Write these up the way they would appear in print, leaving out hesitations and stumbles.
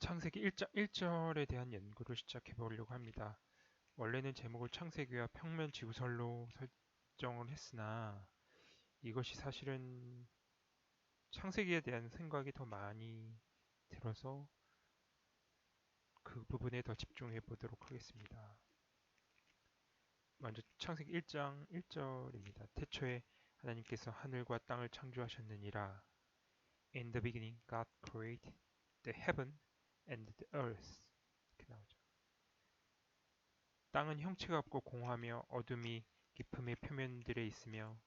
창세기 1절에 대한 연구를 시작해 보려고 합니다. 원래는 제목을 창세기와 평면 지구설로 설정을 했으나 이것이 사실은 창세기에 대한 생각이 더 많이 들어서 그 부분에 더 집중해 보도록 하겠습니다. 먼저 창세기 1장 1절입니다. 태초에 하나님께서 하늘과 땅을 창조하셨느니라. In the beginning God created the heaven and the earth. 이렇게 나오죠. 땅은 형체가 없고 공허하며 어둠이 깊음의 표면들에 있으며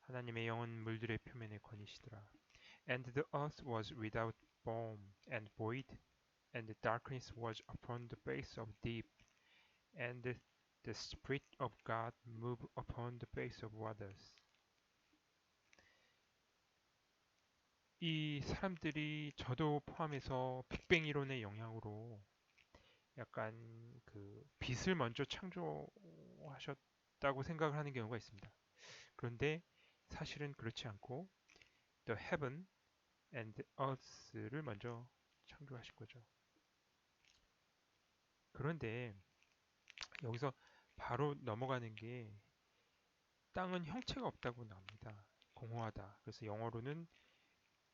하나님의 영은 물들의 표면에 거니시더라. And the earth was without form and void, and the darkness was upon the face of deep, and the Spirit of God moved upon the face of waters. 이 사람들이 저도 포함해서 빅뱅 이론의 영향으로 약간 그 빛을 먼저 창조하셨다고 생각을 하는 경우가 있습니다. 그런데 사실은 그렇지 않고 the heaven and earth를 먼저 창조하신 거죠. 그런데 여기서 바로 넘어가는 게 땅은 형체가 없다고 나옵니다. 공허하다. 그래서 영어로는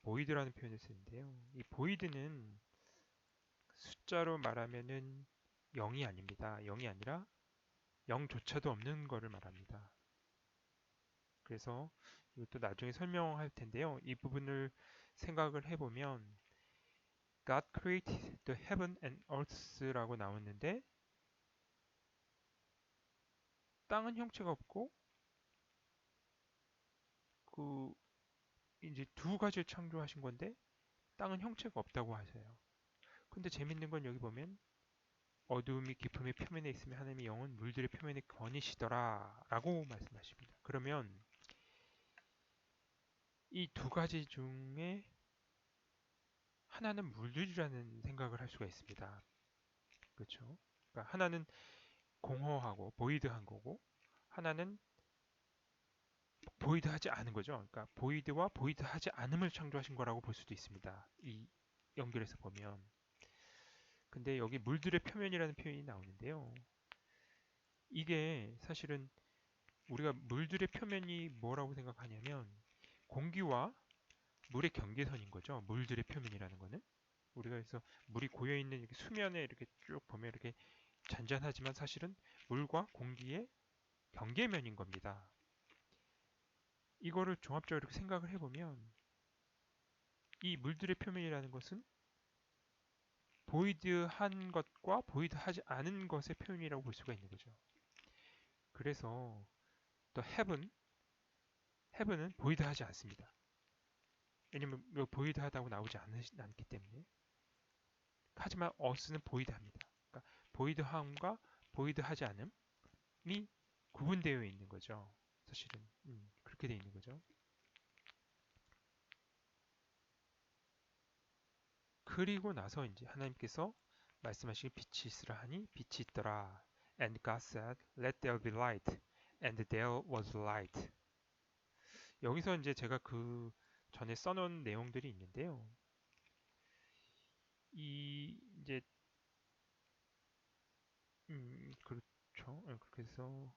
void라는 표현을 쓰는데요. 이 void는 숫자로 말하면은 0이 아닙니다. 0이 아니라 0조차도 없는 거를 말합니다. 그래서 이것도 나중에 설명할 텐데요. 이 부분을 생각을 해보면 God created the heaven and earth라고 나왔는데 땅은 형체가 없고 그 이제 두 가지를 창조하신 건데 땅은 형체가 없다고 하세요. 근데 재밌는 건 여기 보면 어두움이 깊음의 표면에 있으면 하나님의 영은 물들의 표면에 거니시더라 라고 말씀하십니다. 그러면 이 두 가지 중에 하나는 물들이라는 생각을 할 수가 있습니다. 그렇죠? 그러니까 하나는 공허하고 보이드한 거고 하나는 보이드하지 않은 거죠. 그러니까 보이드와 보이드하지 않음을 창조하신 거라고 볼 수도 있습니다. 이 연결해서 보면. 근데 여기 물들의 표면이라는 표현이 나오는데요. 이게 사실은 우리가 물들의 표면이 뭐라고 생각하냐면 공기와 물의 경계선인 거죠. 물들의 표면이라는 거는. 우리가 그래서 물이 고여 있는 이렇게 수면에 이렇게 쭉 보면 이렇게 잔잔하지만 사실은 물과 공기의 경계면인 겁니다. 이거를 종합적으로 이렇게 생각을 해보면 이 물들의 표면이라는 것은 보이드한 것과 보이드하지 않은 것의 표현이라고 볼 수가 있는 거죠. 그래서 the heaven은 보이드하지 않습니다. 왜냐면 보이드하다고 나오지 않기 때문에. 하지만 earth는 보이드합니다. 그러니까 보이드함과 보이드하지 않음이 구분되어 있는 거죠. 사실은 그렇게 되어 있는 거죠. 그리고 나서 이제 하나님께서 말씀하시기 빛이 있으라 하니 빛이 있더라. And God said, Let there be light. And there was light. 여기서 이제 제가 그 전에 써놓은 내용들이 있는데요. 이 이제 그렇죠. 그렇게 해서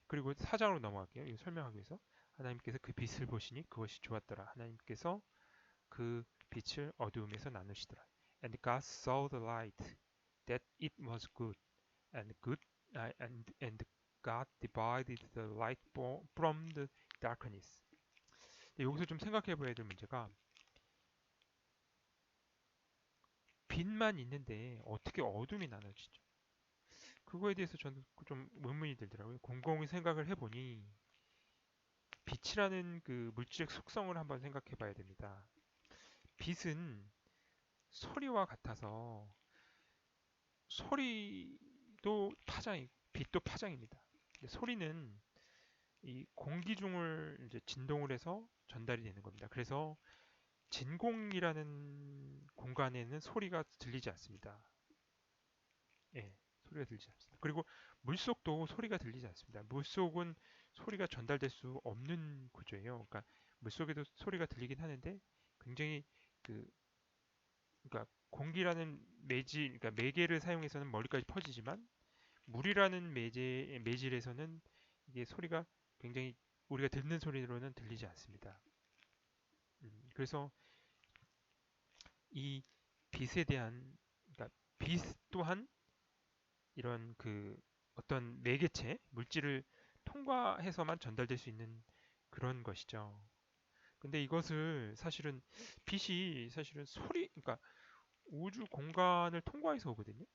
그리고 4장으로 넘어갈게요. 이거 설명하기 위해서 하나님께서 그 빛을 보시니 그것이 좋았더라. 하나님께서 그 빛을 어두움에서 나누시더라. And God saw the light that it was good, and God divided the light from the darkness. 여기서 좀 생각해 봐야 될 문제가 빛만 있는데 어떻게 어둠이 나눠지죠? 그거에 대해서 저는 좀 의문이 들더라고요. 곰곰이 생각을 해보니 빛이라는 그 물질의 속성을 한번 생각해 봐야 됩니다. 빛은 소리와 같아서 소리도 파장이 빛도 파장입니다. 소리는 이 공기 중을 이제 진동을 해서 전달이 되는 겁니다. 그래서 진공이라는 공간에는 소리가 들리지 않습니다. 예, 소리가 들리지 않습니다. 그리고 물속도 소리가 들리지 않습니다. 물속은 소리가 전달될 수 없는 구조예요. 그러니까 물속에도 소리가 들리긴 하는데 굉장히 그 그러니까 공기라는 그러니까 매개를 사용해서는 멀리까지 퍼지지만 물이라는 매질에서는 이게 소리가 굉장히 우리가 듣는 소리로는 들리지 않습니다. 그래서 이 빛에 대한 그러니까 빛 또한 이런 그 어떤 매개체 물질을 통과해서만 전달될 수 있는 그런 것이죠. 근데 이것을 사실은 빛이 사실은 그러니까 우주 공간을 통과해서 오거든요.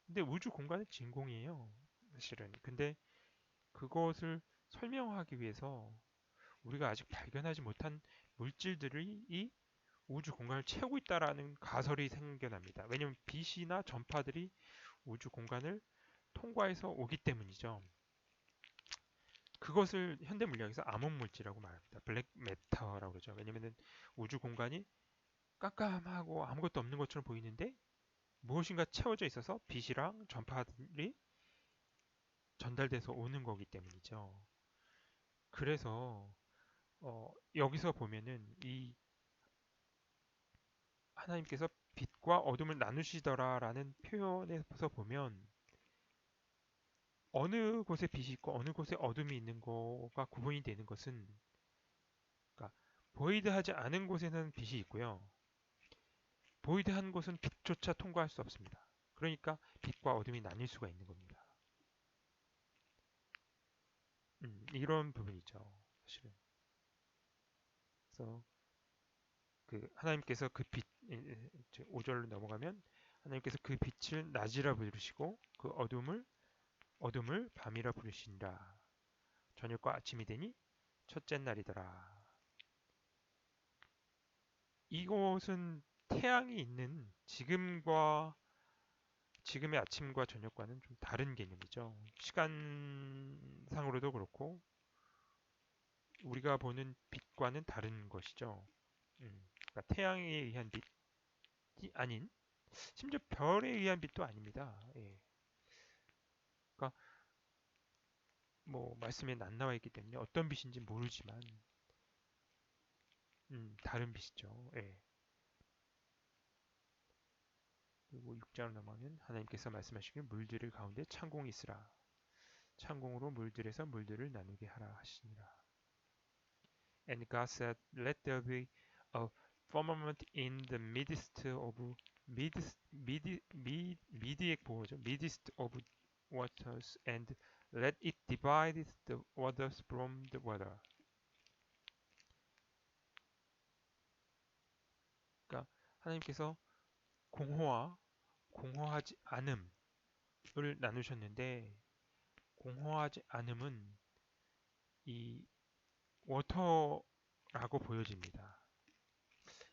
근데 우주 공간은 진공이에요. 사실은. 근데 그것을 설명하기 위해서 우리가 아직 발견하지 못한 물질들이 이 우주 공간을 채우고 있다라는 가설이 생겨납니다. 왜냐하면 빛이나 전파들이 우주 공간을 통과해서 오기 때문이죠. 그것을 현대 물리학에서 암흑 물질이라고 말합니다. 블랙 매터라고 그러죠. 왜냐하면 우주 공간이 깜깜하고 아무것도 없는 것처럼 보이는데 무엇인가 채워져 있어서 빛이랑 전파들이 전달돼서 오는 거기 때문이죠. 그래서 여기서 보면은 이 하나님께서 빛과 어둠을 나누시더라라는 표현에서 보면 어느 곳에 빛이 있고 어느 곳에 어둠이 있는 거가 구분이 되는 것은 그러니까 보이드하지 않은 곳에는 빛이 있고요. 보이드한 곳은 빛조차 통과할 수 없습니다. 그러니까 빛과 어둠이 나뉠 수가 있는 겁니다. 이런 부분이죠. 사실은. 그래서 그 하나님께서 그 빛, 5절로 넘어가면 하나님께서 그 빛을 낮이라 부르시고 그 어둠을 밤이라 부르시니라. 저녁과 아침이 되니 첫째 날이더라. 이곳은 태양이 있는 지금의 아침과 저녁과는 좀 다른 개념이죠. 시간상으로도 그렇고 우리가 보는 빛과는 다른 것이죠. 그러니까 태양에 의한 빛이 아닌 심지어 별에 의한 빛도 아닙니다. 예. 그러니까 뭐 말씀에 안 나와 있기 때문에 어떤 빛인지 모르지만 다른 빛이죠. 예. 그리고 6장을 넘어가면 하나님께서 말씀하시길 물들을 가운데 창공이 있으라. 창공으로 물들에서 물들을 나누게 하라 하시니라. And God said, Let there be a firmament in the midst of waters, and let it divide the waters from the water. 그러니까 하나님께서 공허와 공허하지 않음을 나누셨는데 공허하지 않음은 이 워터라고 보여집니다.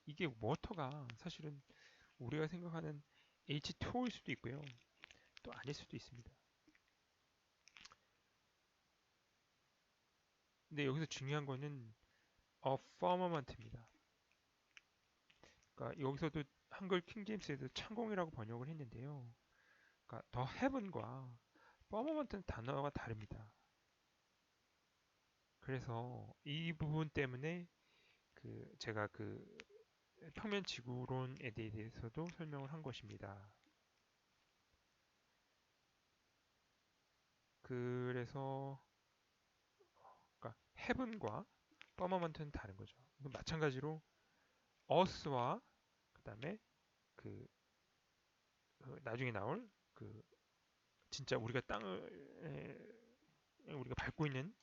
이게 워터가 사실은 우리가 생각하는 H2O일 수도 있고요. 또 아닐 수도 있습니다. 근데 여기서 중요한 거는 a firmament입니다. 그러니까 여기서도 한글 킹제임스에도 창공이라고 번역을 했는데요. 그러니까 더 heaven과 firmament는 단어가 다릅니다. 그래서 이 부분 때문에 제가 평면 지구론에 대해서도 설명을 한 것입니다. 그래서 그러니까 heaven과 firmament는 다른 거죠. 마찬가지로 earth와 그다음에 그 나중에 나올 진짜 우리가 우리가 밟고 있는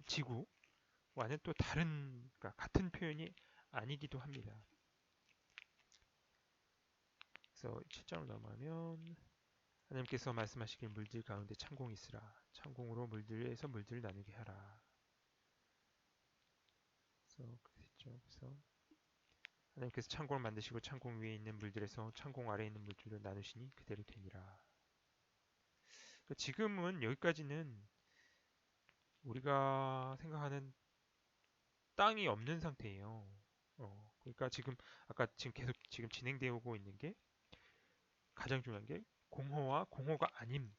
지구와는 또 다른 그러니까 같은 표현이 아니기도 합니다. 그래서 7장으로 넘어가면 하나님께서 말씀하시길 물들 가운데 창공이 있으라. 창공으로 물들에서 물들을 나누게 하라. 그래서 하나님께서 창공을 만드시고 창공 위에 있는 물들에서 창공 아래에 있는 물들을 나누시니 그대로 되니라. 그러니까 지금은 여기까지는 우리가 생각하는 땅이 없는 상태예요. 그러니까 아까 계속 지금 진행되고 있는 게 가장 중요한 게 공허와 공허가 아님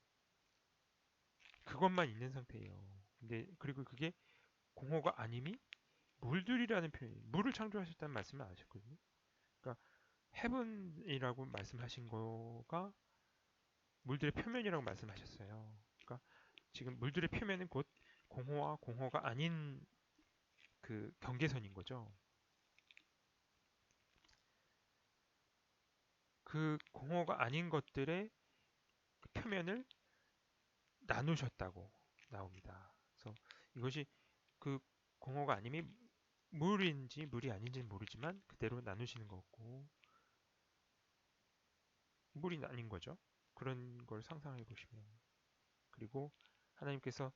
그것만 있는 상태예요. 근데 그리고 그게 공허가 아님이 물들이라는 표현이 물을 창조하셨다는 말씀을 안 하셨거든요. 그러니까 heaven이라고 말씀하신 거가 물들의 표면이라고 말씀하셨어요. 그러니까 지금 물들의 표면은 곧 공허와 공허가 아닌 그 경계선인 거죠. 그 공허가 아닌 것들의 그 표면을 나누셨다고 나옵니다. 그래서 이것이 그 공허가 아님이 물인지 물이 아닌지는 모르지만 그대로 나누시는 거고 물이 아닌 거죠. 그런 걸 상상해 보시면 그리고 하나님께서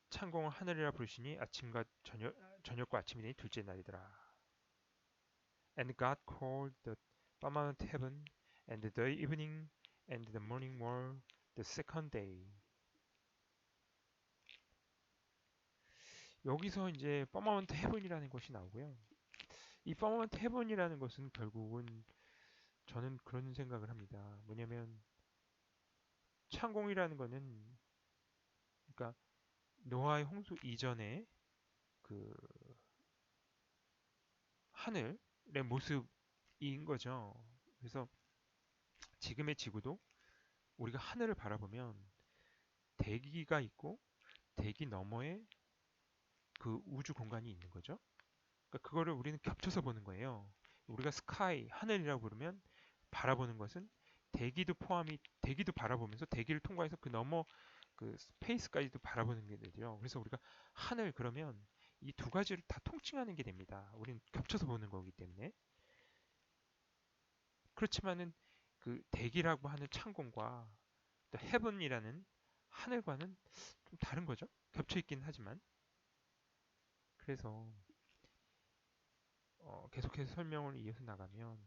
창공을 하늘이라 부르시니 아침과 저녁과 아침이 되니 둘째 날이더라. And God called the firmament heaven, and the evening and the morning were the second day. 여기서 이제 firmament heaven이라는 것이 나오고요. 이 firmament heaven이라는 것은 결국은 저는 그런 생각을 합니다. 뭐냐면 창공이라는 것은 그러니까 노아의 홍수 이전에 그 하늘의 모습인 거죠. 그래서 지금의 지구도 우리가 하늘을 바라보면 대기가 있고 대기 너머에 그 우주 공간이 있는 거죠. 그러니까 그거를 우리는 겹쳐서 보는 거예요. 우리가 스카이, 하늘이라고 부르면 바라보는 것은 대기도 바라보면서 대기를 통과해서 그 너머 그 스페이스까지도 바라보는 게 되죠. 그래서 우리가 하늘 그러면 이 두 가지를 다 통칭하는 게 됩니다. 우리는 겹쳐서 보는 거기 때문에. 그렇지만은 그 대기라고 하는 창공과 또 헤븐이라는 하늘과는 좀 다른 거죠. 겹쳐 있긴 하지만. 그래서 계속해서 설명을 이어서 나가면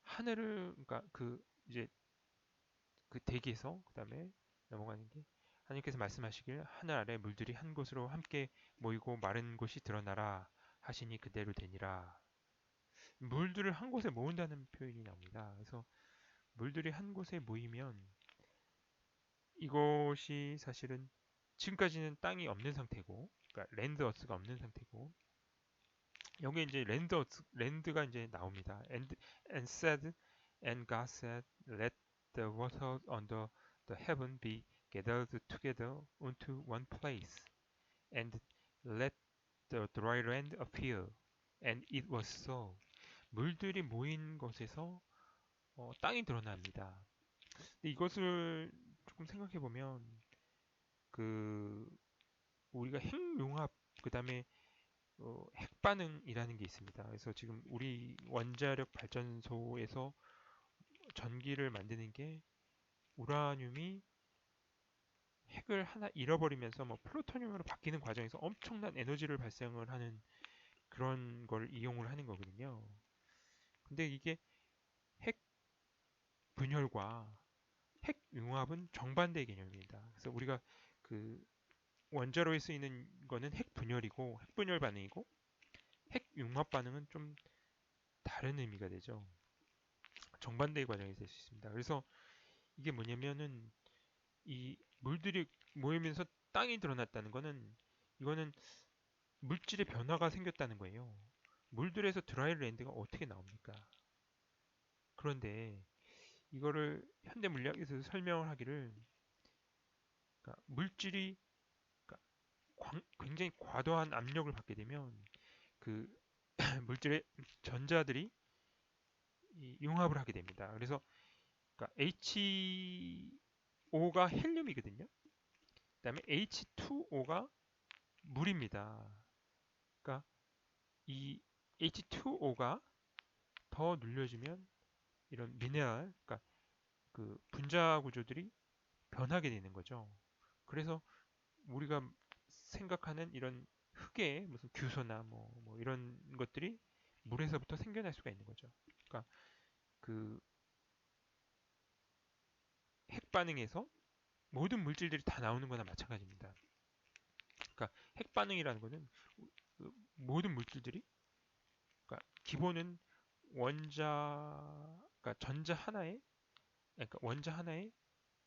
하늘을 그러니까 그 이제 그 대기에서 그다음에 넘어가는 게 하나님께서 말씀하시길 하늘 아래 물들이 한 곳으로 함께 모이고 마른 곳이 드러나라 하시니 그대로 되니라. 물들을 한 곳에 모은다는 표현이 나옵니다. 그래서 물들이 한 곳에 모이면 이것이 사실은 지금까지는 땅이 없는 상태고, 그러니까 랜드 어스가 없는 상태고, 여기 이제 랜드가 이제 나옵니다. And said, and God said, let the waters under the heaven be gathered together into one place, and let the dry land appear. And it was so. 물들이 모인 것에서 땅이 드러납니다. 근데 이것을 조금 생각해 보면 그 우리가 핵융합 그다음에 핵반응이라는 게 있습니다. 그래서 지금 우리 원자력 발전소에서 전기를 만드는 게 우라늄이 핵을 하나 잃어버리면서 뭐 플루토늄으로 바뀌는 과정에서 엄청난 에너지를 발생을 하는 그런 걸 이용을 하는 거거든요. 근데 이게 핵 분열과 핵 융합은 정반대의 개념입니다. 그래서 우리가 그 원자로에 쓰이는 거는 핵 분열이고 핵 분열 반응이고 핵 융합 반응은 좀 다른 의미가 되죠. 정반대의 과정이 될 수 있습니다. 그래서 이게 뭐냐면은 이 물들이 모이면서 땅이 드러났다는 거는 이거는 물질의 변화가 생겼다는 거예요. 물들에서 드라이랜드가 어떻게 나옵니까? 그런데 이거를 현대 물리학에서 설명을 하기를 그러니까 물질이 그러니까 굉장히 과도한 압력을 받게 되면 그 물질의 전자들이 융합을 하게 됩니다. 그래서 그러니까 H5가 헬륨이거든요. 그다음에 H2O가 물입니다. 그러니까 이 H2O가 더 눌려지면 이런 미네랄, 그러니까 그 분자 구조들이 변하게 되는 거죠. 그래서 우리가 생각하는 이런 흙의 무슨 규소나 뭐 이런 것들이 물에서부터 생겨날 수가 있는 거죠. 그러니까 그 핵 반응에서 모든 물질들이 다 나오는 거나 마찬가지입니다. 그러니까 핵 반응이라는 거는 그 모든 물질들이 그러니까 기본은 그러니까 전자 하나에 그러니까 원자 하나에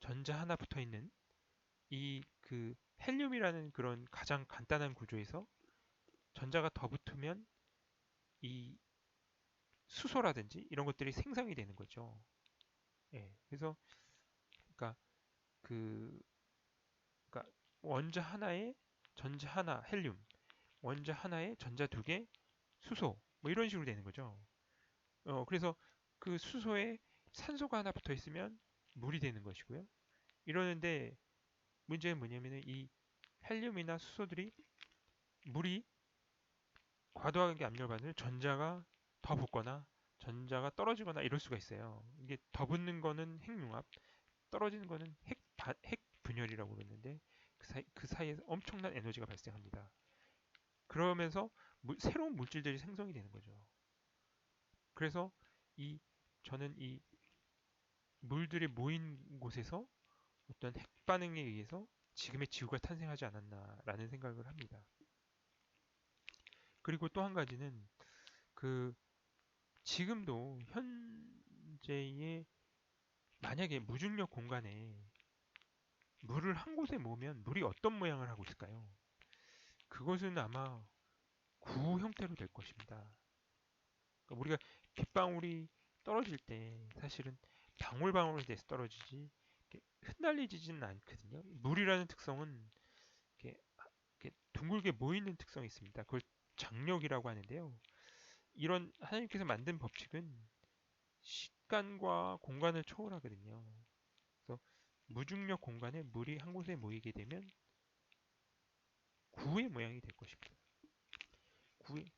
전자 하나 붙어 있는 이 그 헬륨이라는 그런 가장 간단한 구조에서 전자가 더 붙으면 이 수소라든지 이런 것들이 생성이 되는 거죠. 예, 그래서 그러니까 그 그러니까 원자 하나에 전자 하나 헬륨, 원자 하나에 전자 두 개 수소 뭐 이런 식으로 되는 거죠. 그래서 그 수소에 산소가 하나 붙어 있으면 물이 되는 것이고요. 이러는데 문제는 뭐냐면은 이 헬륨이나 수소들이 물이 과도하게 압력을 받으면 전자가 더 붙거나 전자가 떨어지거나 이럴 수가 있어요. 이게 더 붙는 거는 핵융합, 떨어지는 거는 핵 분열이라고 그러는데 그 사이에서 엄청난 에너지가 발생합니다. 그러면서 새로운 물질들이 생성이 되는 거죠. 그래서 이 저는 이 물들이 모인 곳에서 어떤 핵 반응에 의해서 지금의 지구가 탄생하지 않았나라는 생각을 합니다. 그리고 또 한 가지는 그 지금도 현재의 만약에 무중력 공간에 물을 한 곳에 모으면 물이 어떤 모양을 하고 있을까요? 그것은 아마 구 형태로 될 것입니다. 그러니까 우리가 빗방울이 떨어질 때 사실은 방울방울에 대해서 떨어지지 흩날리지는 않거든요. 물이라는 특성은 이렇게, 이렇게 둥글게 모이는 특성이 있습니다. 그걸 장력이라고 하는데요. 이런 하나님께서 만든 법칙은 시간과 공간을 초월하거든요. 그래서 무중력 공간에 물이 한 곳에 모이게 되면 구의 모양이 될 것입니다. 구의